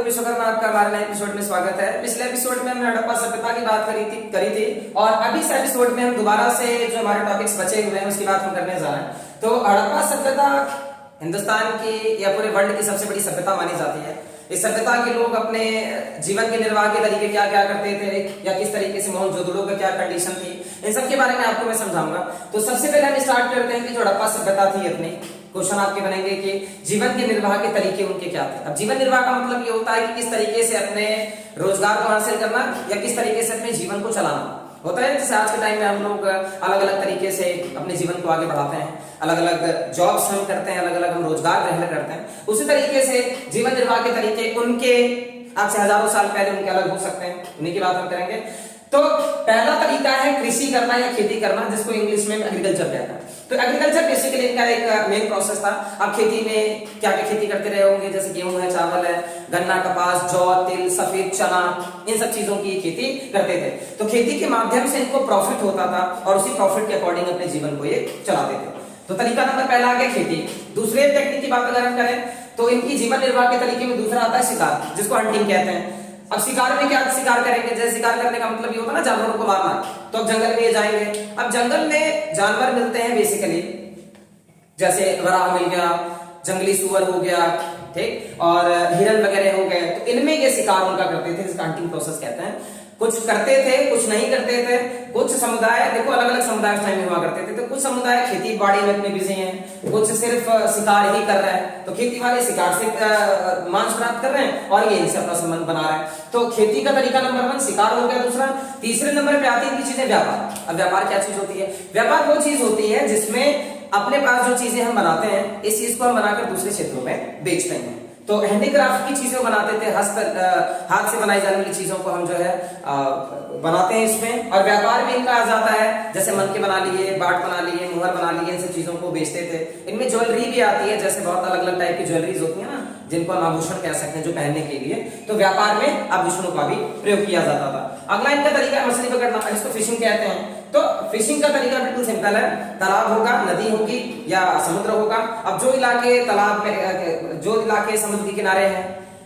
विश्वकर्मा, आपका हमारे नए एपिसोड में स्वागत है। पिछले एपिसोड में हमने हड़प्पा सभ्यता की बात करी थी और अभी इस एपिसोड में हम दोबारा से जो हमारे टॉपिक्स बचे हुए हैं उसकी बात हम करने जा रहे हैं। तो हड़प्पा सभ्यता हिंदुस्तान की या पूरे वर्ल्ड की सबसे बड़ी सभ्यता मानी जाती है। इस सभ्यता के लोग अपने जीवन के निर्वाह के तरीके क्या क्या करते थे या किस तरीके से मोहनजोदड़ो का क्या कंडीशन थी, इन सब के बारे में आपको मैं समझाऊंगा। तो सबसे पहले हम स्टार्ट करते हैं कि जो हड़प्पा सभ्यता थी अपनी, क्वेश्चन आपके बनेंगे कि जीवन के निर्वाह के तरीके उनके क्या थे। अब जीवन निर्वाह का मतलब ये होता है कि किस तरीके से अपने रोजगार को हासिल करना या किस तरीके से अपने जीवन को चलाना होता है। जैसे आज के टाइम में हम लोग अलग अलग तरीके से अपने जीवन को आगे बढ़ाते हैं, अलग अलग जॉब्स हम करते हैं, अलग अलग हम रोजगार ग्रहण करते हैं। उसी तरीके से जीवन निर्वाह के तरीके उनके आज से हजारों साल पहले उनके अलग हो सकते हैं, उन्हीं की बात हम करेंगे। तो पहला तरीका है कृषि करना या खेती करना, जिसको इंग्लिश में एग्रीकल्चर कहता है। तो एग्रीकल्चर बेसिकली इनका एक मेन प्रोसेस था। अब खेती में क्या क्या खेती करते रहे होंगे, जैसे गेहूं है, चावल है, गन्ना, कपास, जौ, तिल, सफेद चना, इन सब चीजों की खेती करते थे। तो खेती के माध्यम से इनको प्रॉफिट होता था और उसी प्रॉफिट के अकॉर्डिंग अपने जीवन को ये चलाते थे। तो तरीका नंबर पहला आ गया खेती। दूसरे टेक्निक की बात अगर हम करें तो इनकी जीवन निर्वाह के तरीके में दूसरा आता है शिकार, जिसको हंटिंग कहते हैं। अब शिकार में क्या शिकार करेंगे, जैसे शिकार करने का मतलब ये होता है ना जानवरों को मारना। तो अब जंगल में ये जाएंगे। अब जंगल में जानवर मिलते हैं बेसिकली, जैसे वराह मिल गया, जंगली सुअर हो गया, ठीक, और हिरन वगैरह हो गए। तो इनमें ये शिकार उनका करते थे, जिसका हंटिंग प्रोसेस कहते हैं। कुछ करते थे, कुछ नहीं करते थे। कुछ समुदाय, देखो अलग अलग समुदाय उस टाइम में हुआ करते थे। तो कुछ समुदाय खेती बाड़ी में अपने बिजी हैं, कुछ सिर्फ शिकार ही कर रहे हैं। तो खेती वाले शिकार से मांस प्राप्त कर रहे हैं और ये इनसे अपना संबंध बना रहे हैं। तो खेती का तरीका नंबर 1 शिकार हो गया। दूसरा, तीसरे नंबर पे आती है इनकी चीजें व्यापार। अब व्यापार क्या चीज होती है? व्यापार वो चीज होती है जिसमें अपने पास जो चीजें हम बनाते हैं, इस चीज को हम बनाकर दूसरे क्षेत्रों में बेचते हैं। तो हैंडीक्राफ्ट की चीजें बनाते थे, हाथ से बनाई जाने वाली चीजों को हम जो है बनाते हैं इसमें। और व्यापार भी इनका आ जाता है, जैसे मनके बना लिए, बाट बना लिए, मुहर बना लिए, इन सब चीजों को बेचते थे। इनमें ज्वेलरी भी आती है, जैसे बहुत अलग अलग टाइप की ज्वेलरीज होती है ना, जिनको हम आभूषण कह सकते हैं जो पहनने के लिए। तो व्यापार में आभूषणों का भी प्रयोग किया जाता था। अगला इनका तरीका है मछली पकड़ना, इसको फिशिंग कहते हैं। तो फिशिंग का तरीका बिल्कुल सिंपल है। तालाब होगा, नदी होगी या समुद्र होगा। अब जो इलाके तालाब में, जो इलाके समुद्र के किनारे हैं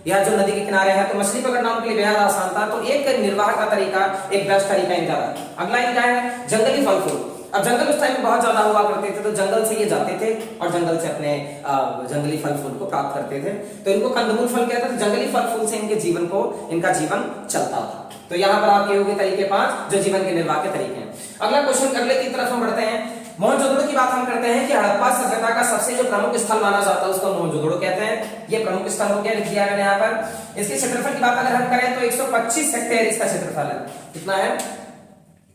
या जो नदी के किनारे हैं, तो मछली पकड़ना उनके लिए बेहद आसान था। तो एक निर्वाह का तरीका, एक बेस्ट तरीका इनका है। अगला इनका है जंगली फल फूल। अब जंगल उस टाइम में बहुत ज्यादा हुआ करते थे, तो जंगल से ये जाते थे और जंगल से अपने जंगली फल फूल को प्राप्त करते थे। तो इनको कंदमूल फल कहते थे। जंगली फल फूल से इनका जीवन चलता था। तो यहाँ पर आपके हो गए तरीके 5 जो जीवन के निर्वाह के तरीके हैं। अगला क्वेश्चन, अगले की तरफ हम बढ़ते हैं। मोहनजोदड़ो की बात हम करते हैं कि हड़प्पा सभ्यता का सबसे जो प्रमुख स्थल माना जाता है उसको मोहनजोदड़ो कहते हैं। ये प्रमुख स्थल हो गया, लिख दिया मैंने यहाँ पर। इसके क्षेत्रफल की बात अगर हम करें तो 125 हेक्टेयर इसका क्षेत्रफल है। कितना है?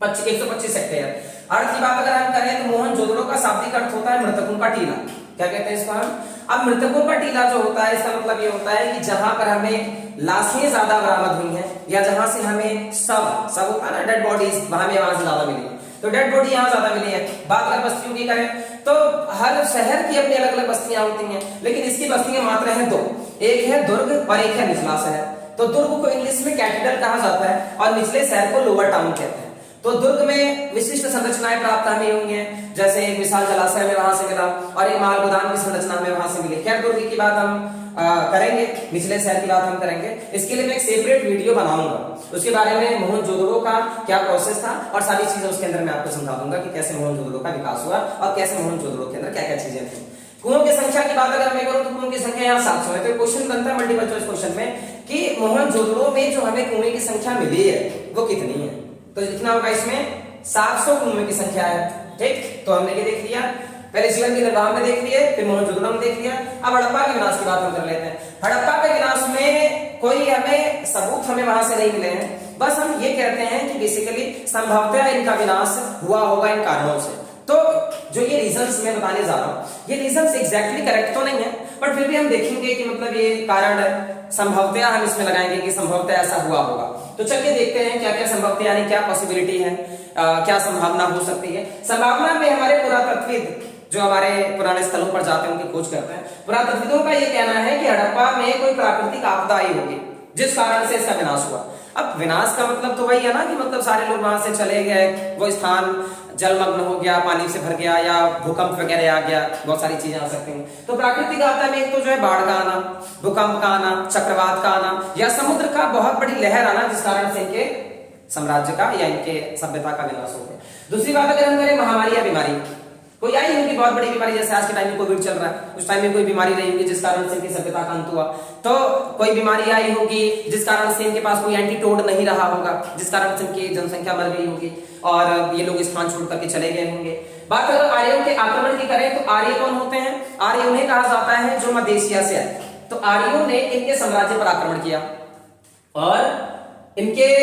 125 हेक्टेयर। अर्थ की बात अगर हम करें तो मोहनजोदड़ो का शाब्दिक अर्थ होता है मृतकों का टीला। क्या कहते हैं इसको हम? अब मृतकों का टीला जो होता है, इसका मतलब ये होता है कि जहां पर हमें लाशें ज्यादा बरामद हुई हैं या जहां से हमें सब होता है ना, डेड बॉडीज, वहां से ज्यादा मिली है। तो डेड बॉडी यहाँ ज्यादा मिली है। बात अगर बस्तियों की करें तो हर शहर की अपनी अलग अलग बस्तियां होती हैं, लेकिन इसकी बस्तियां मात्र हैं 2। एक है दुर्ग और एक है निचला शहर। तो दुर्ग को इंग्लिश में कैपिटल कहा जाता है और निचले शहर को लोअर टाउन कहते हैं। तो दुर्ग में विशिष्ट संरचनाएं प्राप्त हमें होंगी, जैसे एक विशाल जलाशय में वहां से मिला और एक माल गोदाम की संरचना में वहां से मिली। खैर दुर्ग की बात हम करेंगे, निचले शहर की बात हम करेंगे। इसके लिए मैं एक सेपरेट वीडियो बनाऊंगा, उसके बारे में मोहनजोदड़ो का क्या प्रोसेस था और सारी चीजें उसके अंदर मैं आपको समझा दूंगा कि कैसे मोहनजोदड़ो का विकास हुआ और कैसे मोहनजोदड़ो के अंदर क्या क्या चीजें थी। कुओं की संख्या की बात अगर मैं करूं तो कुओं की संख्या यहाँ 700 है। तो क्वेश्चन बनता है मल्टीपल चॉइस क्वेश्चन में कि मोहनजोदड़ो में जो हमें कुएं की संख्या मिली है वो कितनी है। तो लिखना होगा इसमें 700 कुएं की संख्या है। ठीक, तो हमने ये देख लिया, पहले जीवन के निर्वाह में देख लिए, फिर मोहनजोदड़ो में देख लिया। अब हड़प्पा के विनाश की बात हम कर लेते हैं। हड़प्पा के विनाश में कोई हमें सबूत वहां से नहीं मिले हैं, बस हम ये कहते हैं कि बेसिकली संभवतः इनका विनाश हुआ होगा इन कारणों से। तो जो ये रीजंस मैं बताने जा रहा हूँ, ये रीजंस एग्जैक्टली करेक्ट तो नहीं है, बट फिर भी हम देखेंगे कि मतलब ये कारण संभवतः हम इसमें लगाएंगे कि संभवतः ऐसा हुआ होगा। तो चलिए देखते हैं क्या क्या संभवतः यानी क्या पॉसिबिलिटी है, क्या संभावना हो सकती है। संभावना में हमारे पुरातत्वविद जो हमारे पुराने स्थलों पर जाते हैं उनकी खोज करते हैं, पुरातत्वविदों का ये कहना है कि हड़प्पा में कोई प्राकृतिक आपदा आई होगी जिस कारण से इसका विनाश हुआ। अब विनाश का मतलब तो वही है ना कि मतलब सारे लोग वहां से चले गए, वो स्थान जलमग्न हो गया, पानी से भर गया, या भूकंप वगैरह आ गया, बहुत सारी चीजें आ सकती हैं। तो प्राकृतिक आपदा में एक तो जो है बाढ़ का आना, भूकंप का आना, चक्रवात का आना, या समुद्र का बहुत बड़ी लहर आना, जिस कारण से इनके साम्राज्य का या इनके सभ्यता का विनाश हो गया। दूसरी बात अगर हम करें महामारी या बीमारी, कोई आई होगी बहुत बड़ी बीमारी, जैसे आज के टाइम में कोविड चल रहा है, उस टाइम में कोई बीमारी रही होगी जिस कारण से इनकी सभ्यता का अंत हुआ। तो कोई बीमारी आई होगी जिस कारण से इनके पास कोई एंटीटोड नहीं रहा होगा, जिस कारण से इनकी जनसंख्या मर गई होगी और ये लोग स्थान छोड़ करके चले गए होंगे। बात अगर आर्यों के आक्रमण की करें तो आर्य कौन होते हैं? आर्य उन्हें कहा जाता है जो मध्य एशिया से आए। तो आर्यों ने इनके साम्राज्य पर आक्रमण किया और इनके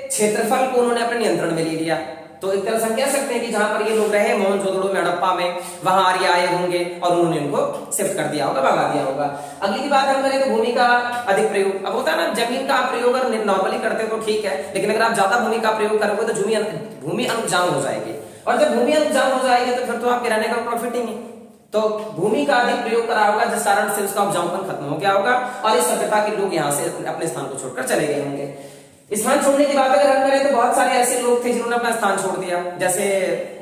क्षेत्रफल को उन्होंने अपने नियंत्रण में ले लिया। तो एक तरह से हम कह सकते हैं कि जहां पर ये लोग रहे मोहनजोदड़ो में, हड़प्पा में, वहां आर्य आए होंगे और उन्होंने इनको शिफ्ट कर दिया होगा, भगा दिया होगा। अगली की बात हम करें तो भूमि का अधिक प्रयोग। अब होता है ना, जमीन का प्रयोग अगर नॉर्मली करते हो तो ठीक है, लेकिन अगर आप ज्यादा भूमि का प्रयोग करोगे तो भूमि अनुपजाऊ हो जाएगी, और जब भूमि अनुपजाऊ हो जाएगी तो फिर तो आपके रहने का प्रॉफिट ही नहीं। तो भूमि का अधिक प्रयोग करा होगा जिस कारण से उसका उपजाऊपन खत्म हो गया होगा और इस सभ्यता के लोग यहाँ से अपने स्थान को छोड़कर चले गए होंगे। स्थान छोड़ने की बात अगर हम करें तो बहुत सारे ऐसे लोग थे जिन्होंने अपना स्थान छोड़ दिया, जैसे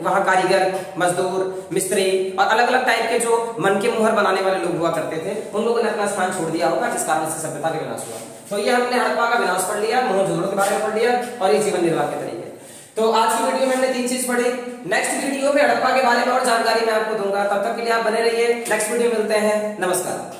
वहां कारीगर, मजदूर, मिस्त्री और अलग अलग टाइप के जो मन के मुहर बनाने वाले लोग हुआ करते थे, उन लोगों ने अपना स्थान छोड़ दिया होगा जिस कारण से सभ्यता का विनाश हुआ। तो ये हमने हड़प्पा का विनाश पढ़ लिया, मोहनजोदड़ो के बारे में पढ़ लिया और ये जीवन निर्वाह के तरीके। तो आज की वीडियो में हमने 3 चीज पढ़ी। नेक्स्ट वीडियो में हड़प्पा के बारे में और जानकारी मैं आपको दूंगा, तब तक के लिए आप बने रहिए। नेक्स्ट वीडियो मिलते हैं, नमस्कार।